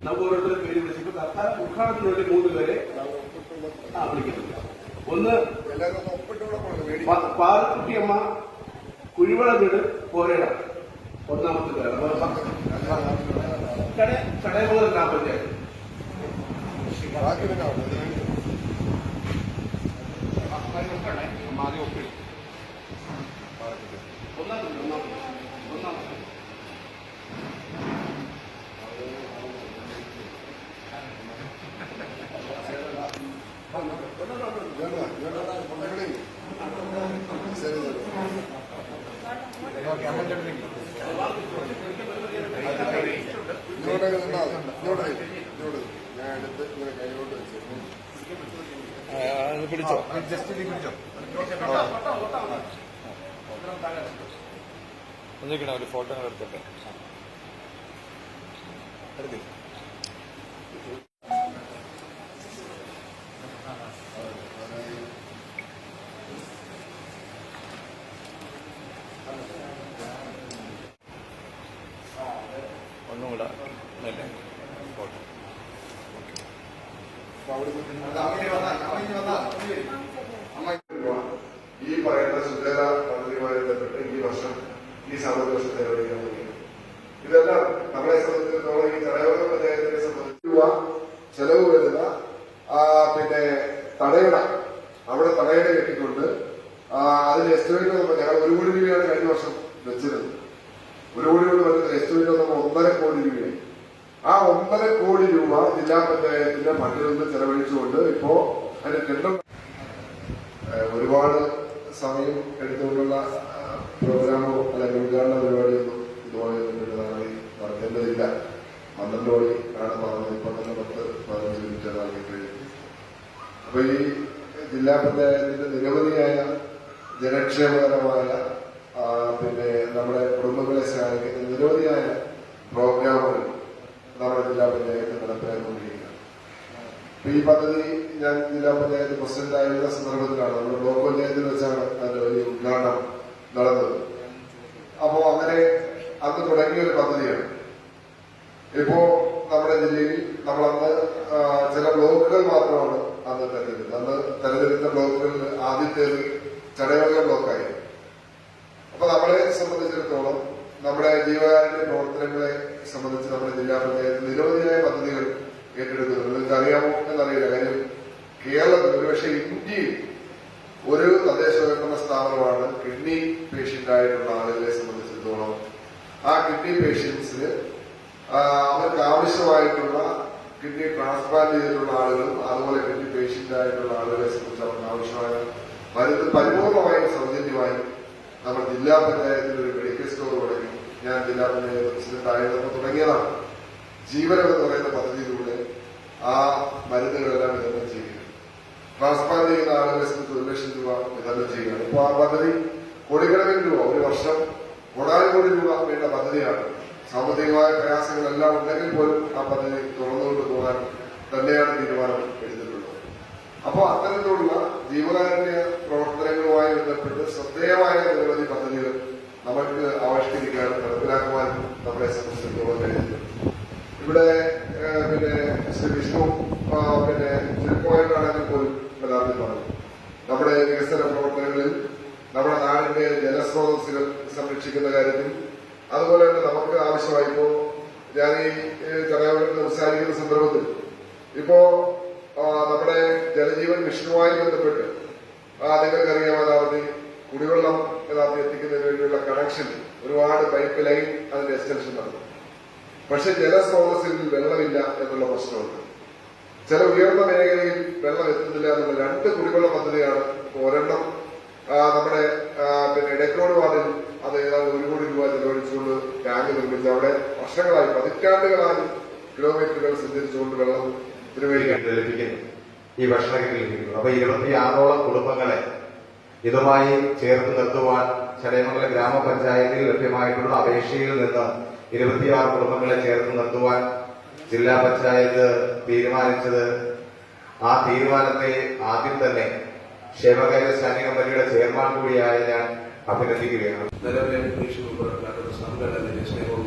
നമുക്ക് ഓരോരുത്തരും പേര് വിളിച്ചിട്ട് തൽക്കാലം ഉദ്ഘാടനത്തിന് വേണ്ടി 3 പേരെ വിളിക്കുന്നില്ല. ഒന്ന് പാറക്കുട്ടിയമ്മ കുഴിവള വീട് പോരേട, ഒന്നാമത്തെ പേരാണ് കടയമുള്ള ഗ്രാമപഞ്ചായത്ത്. പിടിച്ചോ, ജസ്റ്റ് പിടിച്ചോ. ഒന്നിക്കണ ഒരു ഫോട്ടോ എടുത്തിട്ട് എടുത്തി. ഒന്നുകൂടെ ഫോട്ടോ ഈ പറയുന്ന ശുദ്ധജല പദ്ധതിയുമായി ബന്ധപ്പെട്ട് ഈ വർഷം ഈ സാമ്പത്തിക വർഷം ചെലവഴിക്കാൻ കഴിയും. ഇതെല്ലാം നമ്മളെ സംബന്ധിച്ചിടത്തോളം ഈ ചടയോര പഞ്ചായത്തിനെ സംബന്ധിച്ച് രൂപ ചെലവ് വരുന്ന പിന്നെ തടയണ, അവിടെ തടയണ കെട്ടിക്കൊണ്ട് അതിന് എസ്റ്റിമേറ്റ് ഞങ്ങൾ 1 കോടി രൂപയാണ് കഴിഞ്ഞ വർഷം വെച്ചിരുന്നത്. 1 കോടി രൂപ വരുന്ന എസ്റ്റിമേറ്റ് നമ്മൾ 1.5 കോടി രൂപയായി. ആ 1.5 കോടി രൂപ ജില്ലാ പഞ്ചായത്തിന്റെ ഫണ്ടിൽ നിന്ന് ചെലവഴിച്ചുകൊണ്ട് ഇപ്പോ അതിന്റെ ടെൻഡർ ഒരുപാട് സമയം എടുത്തുകൊണ്ടുള്ള പ്രോഗ്രാമോ അല്ലെങ്കിൽ ഉദ്ഘാടന പരിപാടിയൊന്നും ഇതുപോലെ നടത്തേണ്ടതില്ല. 12 കോടി ആണ് പറഞ്ഞത്. ഇപ്പൊ തന്നെ 10-15 മിനിറ്റ് ആക്കി കഴിഞ്ഞു. അപ്പൊ ഈ ജില്ലാ പഞ്ചായത്തിന്റെ നിരവധിയായ ജനക്ഷേമകരമായ പിന്നെ നമ്മുടെ കുടുംബങ്ങളെ സഹായിക്കുന്ന നിരവധിയായ പ്രോഗ്രാമുകൾ നമ്മുടെ ജില്ലാ പഞ്ചായത്ത് നടപ്പിലാക്കിക്കൊണ്ടിരിക്കുകയാണ്. ഈ പദ്ധതി ഞാൻ ജില്ലാ പഞ്ചായത്ത് പ്രസിഡന്റായിരുന്ന സന്ദർഭത്തിലാണ് നമ്മുടെ ബ്ലോക്ക് പഞ്ചായത്തിൽ വെച്ചാണ് അതിന്റെ വലിയ ഉദ്ഘാടനം നടന്നത്. അപ്പോ അങ്ങനെ അന്ന് തുടങ്ങിയ ഒരു പദ്ധതിയാണ്. ഇപ്പോ നമ്മുടെ ജില്ലയിൽ നമ്മളന്ന് ചില ബ്ലോക്കുകൾ മാത്രമാണ് അന്ന് തെരഞ്ഞെടുത്തത്. അന്ന് തെരഞ്ഞെടുത്ത ബ്ലോക്കുകളിൽ ആദ്യത്തേത് ചടയമംഗലം ബ്ലോക്കായി. അപ്പൊ നമ്മളെ സംബന്ധിച്ചിടത്തോളം നമ്മുടെ ജീവകാരുണ്യ പ്രവർത്തനങ്ങളെ സംബന്ധിച്ച് നമ്മുടെ ജില്ലാ പഞ്ചായത്ത് നിരവധിയായ പദ്ധതികൾ ഏറ്റെടുക്കുന്നു. നിങ്ങൾക്ക് അറിയാമോ എന്നറിയില്ല. കാര്യം കേരളത്തിൽ ഒരുപക്ഷെ ഇന്ത്യയിൽ ഒരു തദ്ദേശ സ്വയംഭരണ സ്ഥാപനമാണ് കിഡ്നി പേഷ്യന്റ് ആയിട്ടുള്ള ആളുകളെ സംബന്ധിച്ചിടത്തോളം ആ കിഡ്നി പേഷ്യൻസിന് അവർക്ക് ആവശ്യമായിട്ടുള്ള കിഡ്നി ട്രാൻസ്പ്ലാന്റ് ചെയ്തിട്ടുള്ള ആളുകളും അതുപോലെ കിഡ്നി പേഷ്യന്റ് ആയിട്ടുള്ള ആളുകളെ സംബന്ധിച്ച് അവർക്ക് ആവശ്യമായ മരുന്ന് പരിപൂർണമായും സൗജന്യമായി നമ്മുടെ ജില്ലാ പഞ്ചായത്തിൽ ഒരു മെഡിക്കൽ സ്റ്റോർ തുടങ്ങി. ഞാൻ ജില്ലാ പഞ്ചായത്ത് പ്രസിഡന്റ് ആയപ്പോൾ തുടങ്ങിയതാണ്. ജീവനം എന്ന് പറയുന്ന പദ്ധതിയിലൂടെ ആ മരുന്നുകളെല്ലാം വിതരണം ചെയ്യുക. ട്രാൻസ്പ്ലാന്റ് ചെയ്യുന്ന ആളുകളെ സംബന്ധിച്ച് 1 ലക്ഷം രൂപ വിതരണം ചെയ്യുകയാണ്. ഇപ്പോൾ ആ പദ്ധതി കോടിക്കണക്കിന് രൂപ, ഒരു വർഷം 1,000 കോടി രൂപ വേണ്ട പദ്ധതിയാണ്. സാമ്പത്തികമായ പ്രയാസങ്ങളെല്ലാം ഉണ്ടെങ്കിൽ പോലും ആ പദ്ധതി തുറന്നുകൊണ്ട് പോകാൻ തന്നെയാണ് തീരുമാനം എടുത്തിട്ടുള്ളത്. അപ്പോൾ അത്തരത്തിലുള്ള ജീവകാരുണ്യ പ്രവർത്തനങ്ങളുമായി ബന്ധപ്പെട്ട് ശ്രദ്ധേയമായ നിരവധി പദ്ധതികൾ നമുക്ക് ആവിഷ്കരിക്കാനും നടപ്പിലാക്കുവാനും നമ്മളെ സംബന്ധിച്ചിടത്തോളം കഴിഞ്ഞിട്ടുണ്ട്. ഇവിടെ പിന്നെ ശ്രീ വിഷ്ണു പിന്നെ ചുരുക്കമായിട്ടാണെങ്കിൽ പോലും പരാതി പറഞ്ഞു. നമ്മുടെ വികസന പ്രവർത്തനങ്ങളിൽ നമ്മുടെ നാടിന്റെ ജലസ്രോതസ്സുകൾ സംരക്ഷിക്കുന്ന കാര്യത്തിൽ, അതുപോലെ തന്നെ നമുക്ക് ആവശ്യമായിപ്പോ ഞാൻ ഈ ചടയമംഗലത്ത് സംസാരിക്കുന്ന സന്ദർഭത്തിൽ ഇപ്പോ നമ്മുടെ ജലജീവൻ മിഷനുമായി ബന്ധപ്പെട്ട് നിങ്ങൾക്കറിയാം, യഥാർത്ഥത്തിൽ കുടിവെള്ളം യഥാർത്ഥം എത്തിക്കുന്നതിന് വേണ്ടിയുള്ള കണക്ഷൻ ഒരുപാട് പൈപ്പ് ലൈൻ അതിന്റെ എക്സ്റ്റൻഷൻ നടന്നു. പക്ഷെ ജലസ്രോതസ്സിൽ വെള്ളമില്ല എന്നുള്ള പ്രശ്നമുണ്ട്. ചില ഉയർന്ന മേഖലയിൽ വെള്ളം എത്തുന്നില്ല എന്നുള്ള 2 കുടിവെള്ള പദ്ധതിയാണ്. ഒരെണ്ണം നമ്മുടെ പിന്നെ ഇടക്കോട് വാർഡിൽ അത് ഏതാണ്ട് 1 കോടി രൂപ ചെലവഴിച്ചുകൊണ്ട് ടാങ്ക് നിർമ്മിച്ച് അവിടെ വർഷങ്ങളായി 10 കിലോമീറ്ററുകൾ സഞ്ചരിച്ചുകൊണ്ട് വെള്ളം ലഭിക്കുന്നു, ഈ ഭക്ഷണത്തിന് ലഭിക്കുന്നു. അപ്പൊ 26ഓളം കുടുംബങ്ങളെ ഇതുമായി ചേർത്ത് നിർത്തുവാൻ ചടയമംഗലം ഗ്രാമപഞ്ചായത്തിൽ ലഭ്യമായിട്ടുള്ള അപേക്ഷയിൽ നിന്ന് 26 കുടുംബങ്ങളെ ചേർത്ത് നിർത്തുവാൻ ജില്ലാ പഞ്ചായത്ത് തീരുമാനിച്ചത്. ആ തീരുമാനത്തെ ആദ്യം തന്നെ ക്ഷേമകാര്യ സ്റ്റാൻഡിംഗ് കമ്മിറ്റിയുടെ ചെയർമാൻ കൂടിയായ ഞാൻ അഭിനന്ദിക്കുകയാണ്. നിലവിലെ സംഘടന സ്നേഹവും